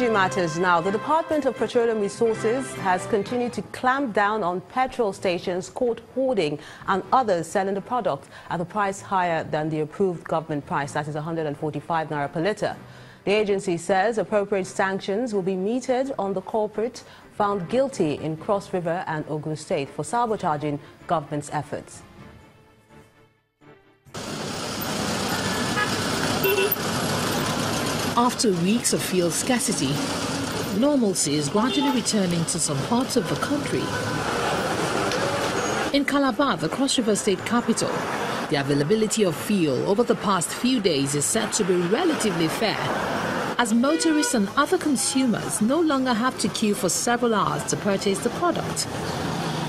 country matters now. The Department of Petroleum Resources has continued to clamp down on petrol stations caught hoarding and others selling the product at a price higher than the approved government price, that is 145 naira per litre. The agency says appropriate sanctions will be meted on the culprit found guilty in Cross River and Ogun State for sabotaging government's efforts. After weeks of fuel scarcity, normalcy is gradually returning to some parts of the country. In Calabar, the Cross River State capital, the availability of fuel over the past few days is said to be relatively fair, as motorists and other consumers no longer have to queue for several hours to purchase the product.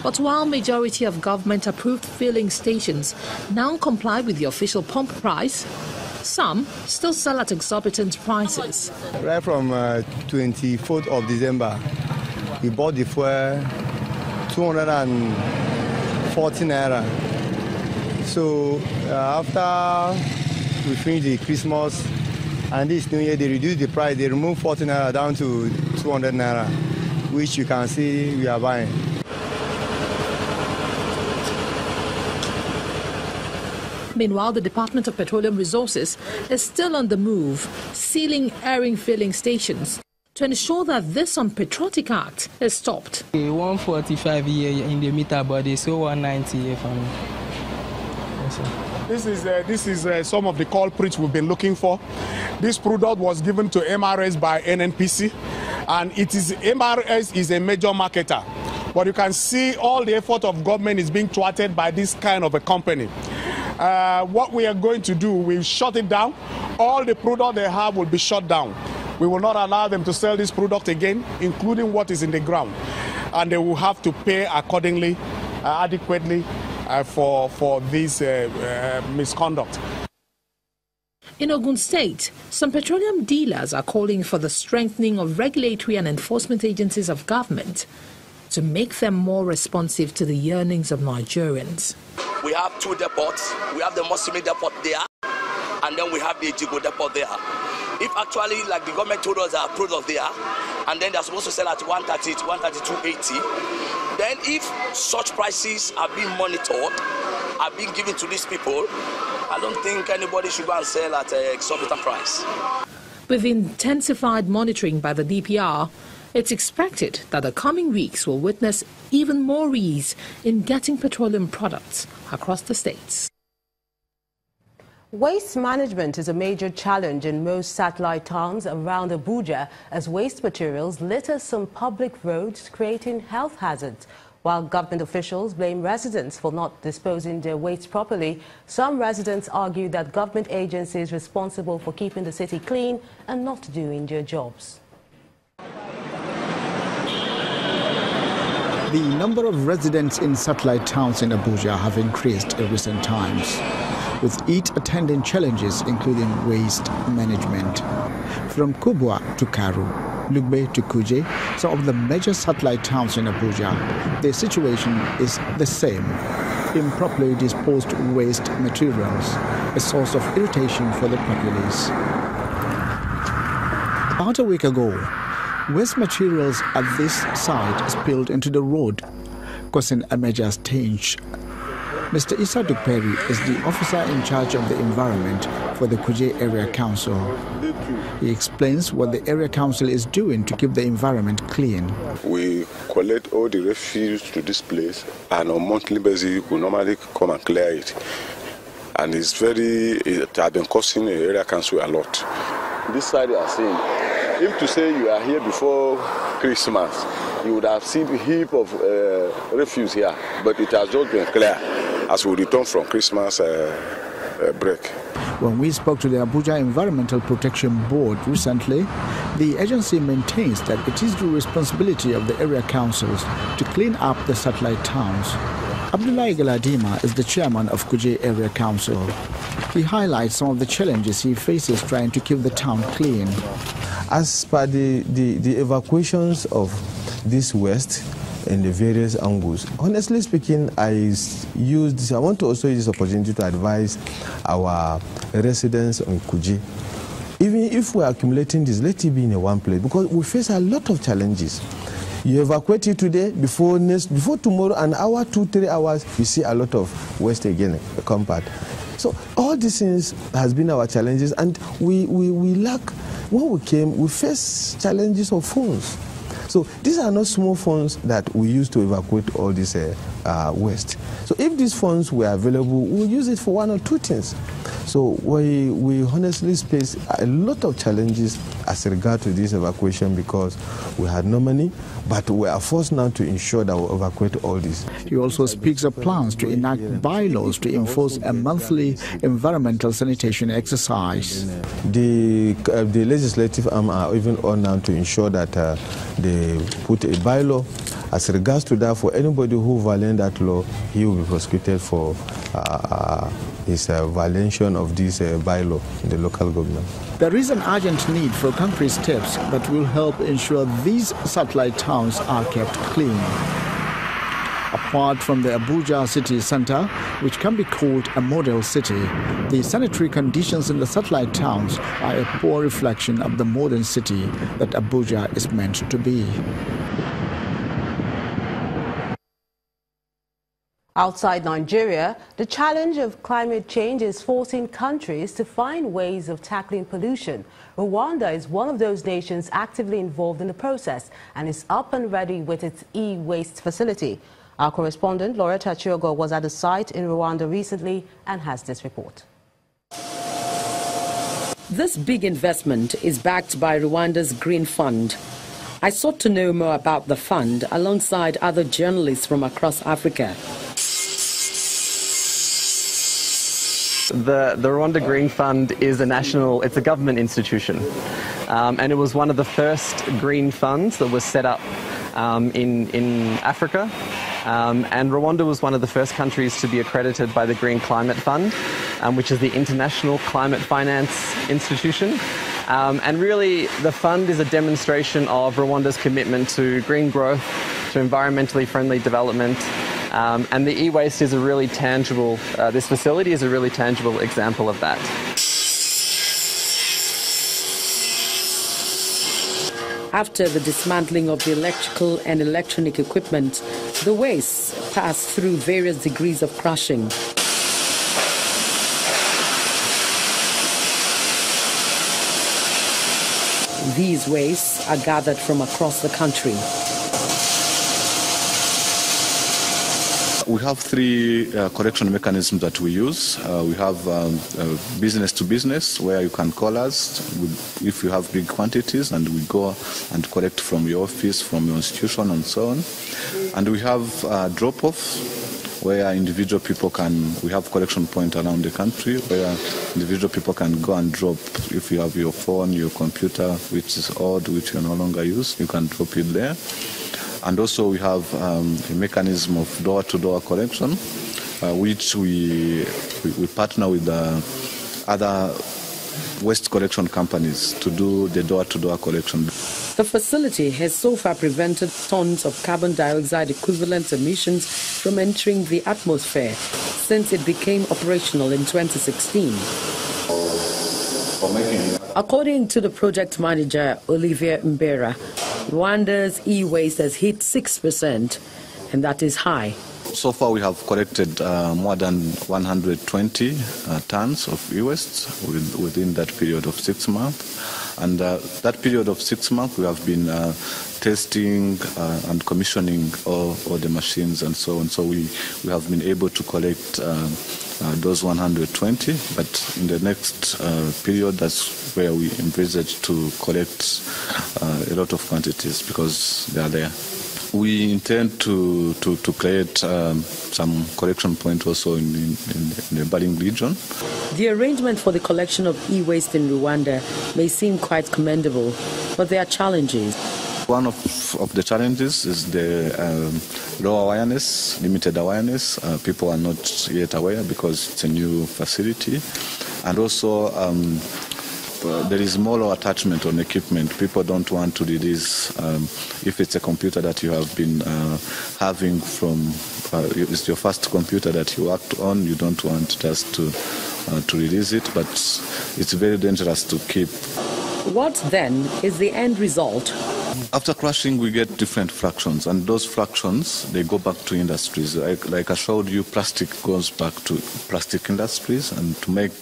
But while majority of government-approved filling stations now comply with the official pump price, some still sell at exorbitant prices. Right from 24th of December, we bought the fuel 240 naira. So after we finish the Christmas and this New Year, they reduced the price. They removed 40 naira down to 200 naira, which you can see we are buying. Meanwhile, the Department of Petroleum Resources is still on the move, sealing airing filling stations to ensure that this unpatriotic act is stopped. 145 here in the meter, but they saw 190 here for me. This is some of the culprits we've been looking for. This product was given to MRS by NNPC, and MRS is a major marketer. But you can see all the effort of government is being thwarted by this kind of a company. What we are going to do, we'll shut it down. All the product they have will be shut down. We will not allow them to sell this product again, including what is in the ground. And they will have to pay accordingly, adequately for this misconduct. In Ogun State, some petroleum dealers are calling for the strengthening of regulatory and enforcement agencies of government to make them more responsive to the yearnings of Nigerians. We have two depots. We have the Mosimi depot there, and then we have the Ejigo depot there. If actually, like the government told us, they are product there, and then they're supposed to sell at 130 to 132.80, then if such prices are being monitored, are being given to these people, I don't think anybody should go and sell at an exorbitant price. With intensified monitoring by the DPR, it's expected that the coming weeks will witness even more ease in getting petroleum products across the states. Waste management is a major challenge in most satellite towns around Abuja as waste materials litter some public roads, creating health hazards. While government officials blame residents for not disposing their waste properly, some residents argue that government agencies responsible for keeping the city clean are not doing their jobs. The number of residents in satellite towns in Abuja have increased in recent times, with each attending challenges including waste management. From Kubwa to Karu, Lugbe to Kuje, some of the major satellite towns in Abuja, the situation is the same. Improperly disposed waste materials, a source of irritation for the populace. About a week ago, waste materials at this site spilled into the road, causing a major stench. Mr. Issa Dukperi is the officer in charge of the environment for the Kuje Area Council. He explains what the Area Council is doing to keep the environment clean. We collect all the refuse to this place, and on a monthly basis we normally come and clear it. And it has been costing the Area Council a lot. This side you are seeing, if to say you are here before Christmas, you would have seen a heap of refuse here, but it has just been clear as we return from Christmas break. When we spoke to the Abuja Environmental Protection Board recently, the agency maintains that it is the responsibility of the area councils to clean up the satellite towns. Abdullahi Galadima is the chairman of Kuje Area Council. He highlights some of the challenges he faces trying to keep the town clean. As per the evacuations of this waste in the various angles, honestly speaking, I want to also use this opportunity to advise our residents on Kuje even if we're accumulating this, let it be in one place, because we face a lot of challenges. You evacuate it today, before tomorrow, an hour, 2-3 hours, you see a lot of waste again, compact. So all these things has been our challenges, and we lack. When we came, we faced challenges of funds. So these are not small funds that we use to evacuate all this waste. So if these funds were available, we'll use it for one or two things. So we honestly face a lot of challenges as regard to this evacuation, because we had no money, but we are forced now to ensure that we evacuate all this. He also speaks of plans to enact bylaws to enforce a monthly environmental sanitation exercise. The legislative arm are even on now to ensure that they put a bylaw. As regards to that, for anybody who violates that law, he will be prosecuted for his violation of this bylaw in the local government. There is an urgent need for concrete steps that will help ensure these satellite towns are kept clean. Apart from the Abuja city center, which can be called a model city, the sanitary conditions in the satellite towns are a poor reflection of the modern city that Abuja is meant to be. Outside Nigeria, the challenge of climate change is forcing countries to find ways of tackling pollution. Rwanda is one of those nations actively involved in the process and is up and ready with its e-waste facility. Our correspondent, Loretta Chiogo, was at the site in Rwanda recently and has this report. This big investment is backed by Rwanda's Green Fund. I sought to know more about the fund alongside other journalists from across Africa. The Rwanda Green Fund is it's a government institution, and it was one of the first green funds that was set up in Africa, and Rwanda was one of the first countries to be accredited by the Green Climate Fund, which is the international climate finance institution. And really, the fund is a demonstration of Rwanda's commitment to green growth, to environmentally friendly development. And the e-waste is a really tangible, this facility is a really tangible example of that. After the dismantling of the electrical and electronic equipment, the waste passed through various degrees of crushing. These wastes are gathered from across the country. We have three collection mechanisms that we use. We have business to business, where you can call us if you have big quantities, and we go and collect from your office, from your institution, and so on. And we have drop-off, where individual people we have collection point around the country, where individual people can go and drop. If you have your phone, your computer, which is old, which you no longer use, you can drop it there. And also we have a mechanism of door-to-door collection, which we partner with other waste collection companies to do the door-to-door collection. The facility has so far prevented tons of carbon dioxide equivalent emissions from entering the atmosphere since it became operational in 2016. According to the project manager, Olivier Mbera, Rwanda's e-waste has hit 6%, and that is high. So far we have collected more than 120 tons of e-waste within that period of 6 months. And that period of 6 months we have been testing and commissioning all the machines and so on. So we have been able to collect those 120, but in the next period, that's where we envisage to collect a lot of quantities, because they are there. We intend to create some collection point also in the Baling region. The arrangement for the collection of e-waste in Rwanda may seem quite commendable, but there are challenges. One of the challenges is the low awareness, limited awareness. People are not yet aware because it's a new facility. And also there is more attachment on equipment. People don't want to release, if it's a computer that you have been having from, it's your first computer that you worked on, you don't want just to to release it, but it's very dangerous to keep. What then is the end result? After crushing, we get different fractions, and those fractions, they go back to industries. Like I showed you, plastic goes back to plastic industries, and to make,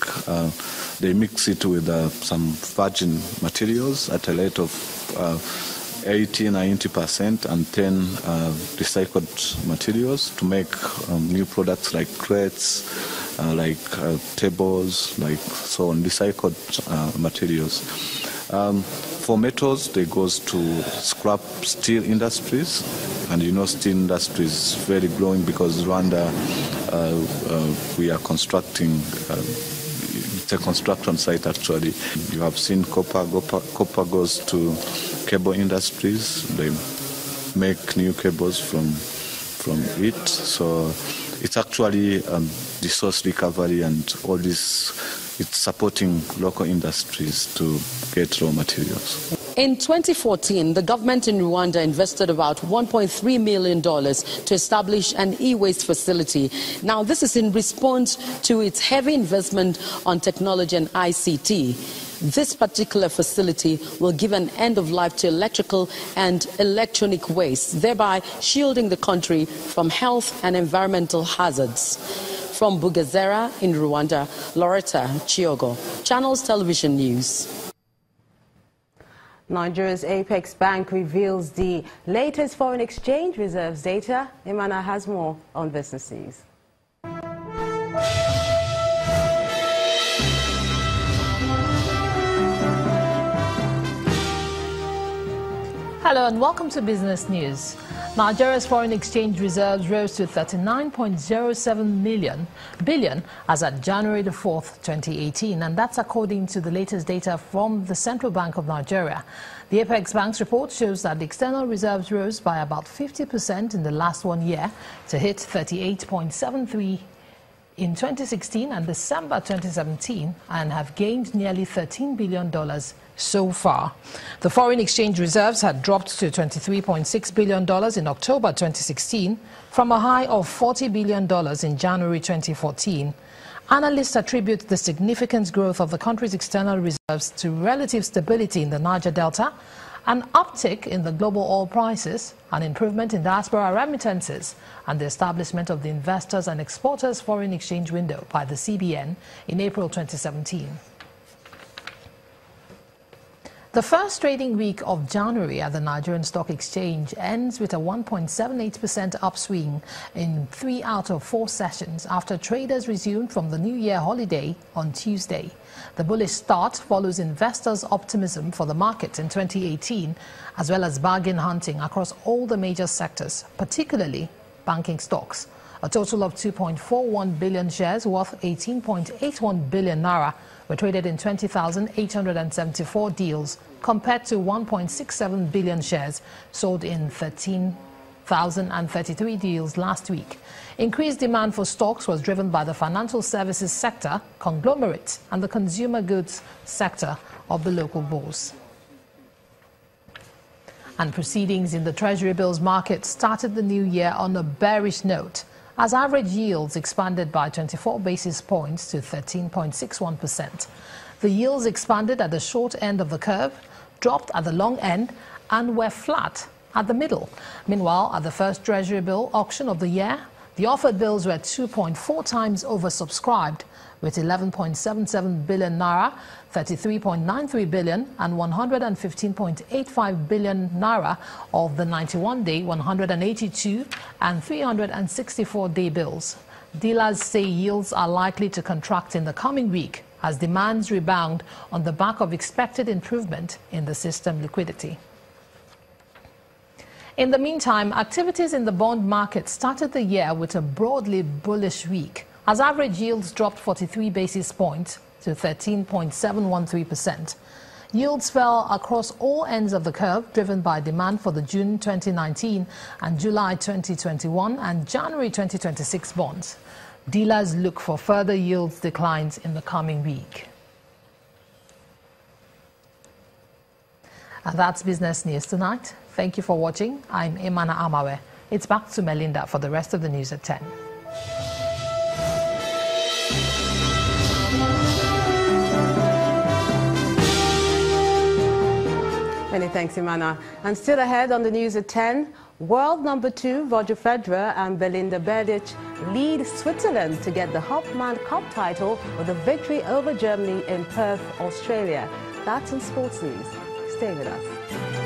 they mix it with some virgin materials at a rate of 80-90%, and 10 recycled materials to make new products like crates, like tables, like so on, recycled materials. For metals, they goes to scrap steel industries, and you know steel industry is very growing because Rwanda, we are constructing, it's a construction site actually. You have seen copper goes to cable industries, they make new cables from it, so it's actually resource recovery and all this. It's supporting local industries to get raw materials. In 2014, the government in Rwanda invested about $1.3 million to establish an e-waste facility. Now, this is in response to its heavy investment on technology and ICT. This particular facility will give an end of life to electrical and electronic waste, thereby shielding the country from health and environmental hazards. From Bugesera in Rwanda, Loretta Chiogo, Channels Television News. Nigeria's Apex Bank reveals the latest foreign exchange reserves data. Imana has more on Business News. Hello and welcome to Business News. Nigeria's foreign exchange reserves rose to 39.07 billion as at January the 4th, 2018, and that's according to the latest data from the Central Bank of Nigeria. The Apex Bank's report shows that the external reserves rose by about 50% in the last 1 year to hit 38.73 in 2016 and December 2017, and have gained nearly $13 billion so far. The foreign exchange reserves had dropped to $23.6 billion in October 2016 from a high of $40 billion in January 2014. Analysts attribute the significant growth of the country's external reserves to relative stability in the Niger Delta, an uptick in the global oil prices, an improvement in diaspora remittances, and the establishment of the Investors and Exporters Foreign Exchange Window by the CBN in April 2017. The first trading week of January at the Nigerian Stock Exchange ends with a 1.78% upswing in 3 out of 4 sessions after traders resumed from the New Year holiday on Tuesday. The bullish start follows investors' optimism for the market in 2018, as well as bargain hunting across all the major sectors, particularly banking stocks. A total of 2.41 billion shares worth 18.81 billion naira were traded in 20,874 deals, compared to 1.67 billion shares sold in 13,033 deals last week. Increased demand for stocks was driven by the financial services sector, conglomerates, and the consumer goods sector of the local bourse. And proceedings in the Treasury bills market started the new year on a bearish note, as average yields expanded by 24 basis points to 13.61%. The yields expanded at the short end of the curve, dropped at the long end, and were flat at the middle. Meanwhile, at the first Treasury bill auction of the year, the offered bills were 2.4 times oversubscribed, with 11.77 billion naira, 33.93 billion, and 115.85 billion naira of the 91-day, 182, and 364-day bills. Dealers say yields are likely to contract in the coming week as demands rebound on the back of expected improvement in the system liquidity. In the meantime, activities in the bond market started the year with a broadly bullish week, as average yields dropped 43 basis points to 13.713%. Yields fell across all ends of the curve, driven by demand for the June 2019 and July 2021 and January 2026 bonds. Dealers look for further yields declines in the coming week. And that's Business News tonight. Thank you for watching. I'm Imana Amawe. It's back to Melinda for the rest of the news at 10. Many thanks, Imana. And still ahead on the news at 10, world number 2, Roger Federer and Belinda Bencic lead Switzerland to get the Hopman Cup title with a victory over Germany in Perth, Australia. That's in sports news. Stay with us.